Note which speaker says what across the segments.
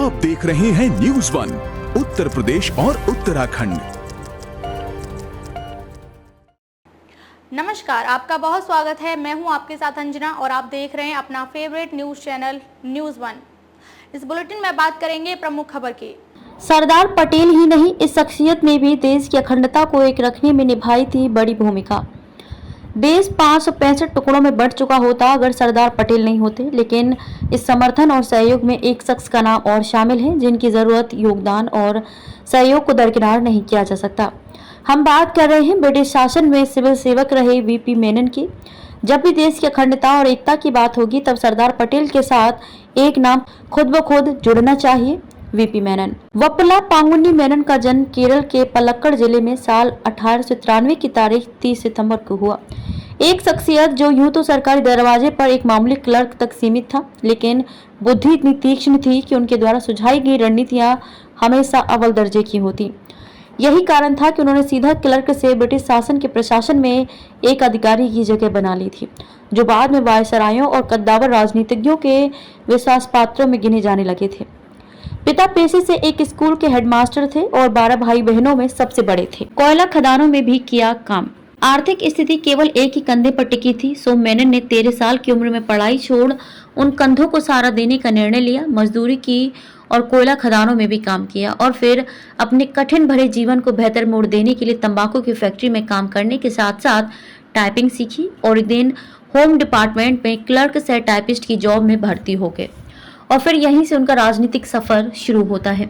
Speaker 1: आप देख रहे हैं न्यूज़ वन उत्तर प्रदेश और उत्तराखंड।
Speaker 2: नमस्कार, आपका बहुत स्वागत है। मैं हूं आपके साथ अंजना और आप देख रहे हैं अपना favourite news channel news one. इस बुलेटिन में बात करेंगे प्रमुख खबर की।
Speaker 3: सरदार पटेल ही नहीं, इस शख्सियत ने भी देश की अखंडता को एक रखने में निभाई थी बड़ी भूमिका। देश 565 टुकड़ों में बढ़ चुका होता अगर सरदार पटेल नहीं होते, लेकिन इस समर्थन और सहयोग में एक शख्स का नाम और शामिल है जिनकी जरूरत, योगदान और सहयोग को दरकिनार नहीं किया जा सकता। हम बात कर रहे हैं ब्रिटिश शासन में सिविल सेवक रहे वीपी मेनन की। जब भी देश की अखंडता और एकता की बात होगी तब सरदार पटेल के साथ एक नाम खुद ब खुद जुड़ना चाहिए, वीपी मेनन। वप्पला पांगुनी मेनन का जन्म केरल के पलक्कड़ जिले में साल 1893 की तारीख 30 सितंबर को हुआ। एक शख्सियत जो यूं तो सरकारी दरवाजे पर एक मामूली क्लर्क तक सीमित था, लेकिन बुद्धि इतनी तीक्ष्ण थी कि उनके द्वारा सुझाई गई रणनीतियां हमेशा अव्वल दर्जे की होती। यही कारण था कि उन्होंने सीधा क्लर्क से ब्रिटिश शासन के प्रशासन में एक अधिकारी की जगह बना ली थी, जो बाद में वायसरायों और कद्दावर राजनीतिज्ञों के विश्वास पात्रों में गिने जाने लगे थे। पिता पेशे से एक स्कूल के हेडमास्टर थे और 12 भाई बहनों में सबसे बड़े थे। कोयला खदानों में भी किया काम। आर्थिक स्थिति केवल एक ही कंधे पर टिकी थी, सो मेनन ने 13 साल की उम्र में पढ़ाई छोड़ उन कंधों को सहारा देने का निर्णय लिया। मजदूरी की और कोयला खदानों में भी काम किया और फिर अपने कठिन भरे जीवन को बेहतर मोड़ देने के लिए तंबाकू की फैक्ट्री में काम करने के साथ साथ टाइपिंग सीखी और एक दिन होम डिपार्टमेंट में क्लर्क से टाइपिस्ट की जॉब में भर्ती हो गए और फिर यहीं से उनका राजनीतिक सफर शुरू होता है।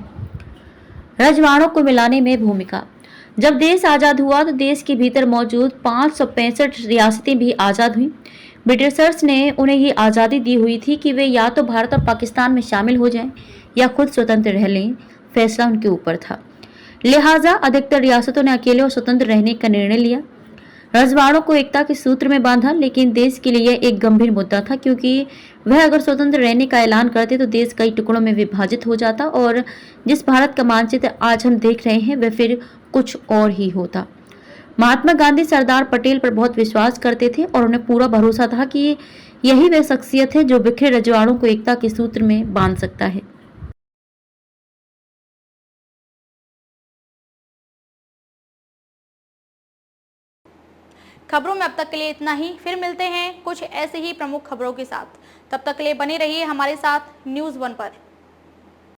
Speaker 3: रजवाड़ों को मिलाने में भूमिका। जब देश आजाद हुआ तो देश के भीतर मौजूद 565 रियासतें भी आजाद हुई। ब्रिटिशर्स ने उन्हें ये आज़ादी दी हुई थी कि वे या तो भारत और पाकिस्तान में शामिल हो जाएं या खुद स्वतंत्र रह लें, फैसला उनके ऊपर था। लिहाजा अधिकतर रियासतों ने अकेले और स्वतंत्र रहने का निर्णय लिया। रजवाड़ों को एकता के सूत्र में बांधा, लेकिन देश के लिए एक गंभीर मुद्दा था, क्योंकि वह अगर स्वतंत्र रहने का ऐलान करते तो देश कई टुकड़ों में विभाजित हो जाता और जिस भारत का मानचित्र आज हम देख रहे हैं वह फिर कुछ और ही होता। महात्मा गांधी सरदार पटेल पर बहुत विश्वास करते थे और उन्हें पूरा भरोसा था कि यही वह शख्सियत है जो बिखरे रजवाड़ों को एकता के सूत्र में बांध सकता है।
Speaker 2: खबरों में अब तक के लिए इतना ही। फिर मिलते हैं कुछ ऐसे ही प्रमुख खबरों के साथ। तब तक के लिए बने रहिए हमारे साथ न्यूज़ वन पर।